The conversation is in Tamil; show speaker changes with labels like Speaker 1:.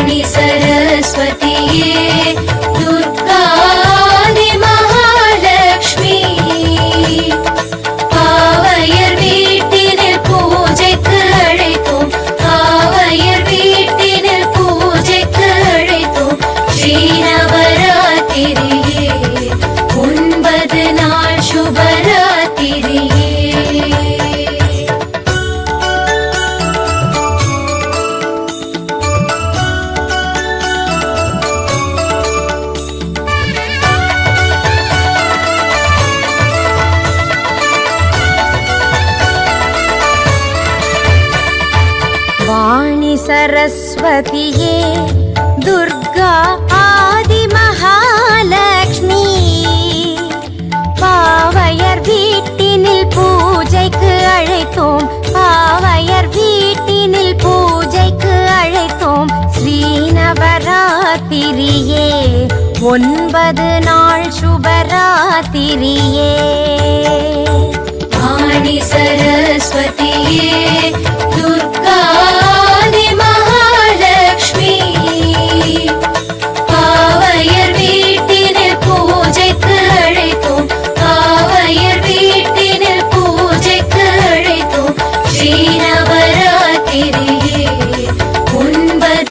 Speaker 1: வாணி சரஸ்வதியே துர்காதி மகாலட்சுமி பாவையர் வீட்டினில் பூஜைக்கு அழைத்தோம் பாவையர் வீட்டினில் பூஜைக்கு அழைத்தோம் ஸ்ரீநவராத்திரியே 9 நாள் சுபராத்திரியே
Speaker 2: வாணி சரஸ்வதியே துர்கா ஆதி மகாலட்சுமி பாவையர் வீட்டினில் பூஜைக்கு அழைத்தோம் பாவையர் வீட்டினில் பூஜைக்கு அழைத்தோம் ஸ்ரீநவராத்திரியே 9 நாள் சுபராத்திரியே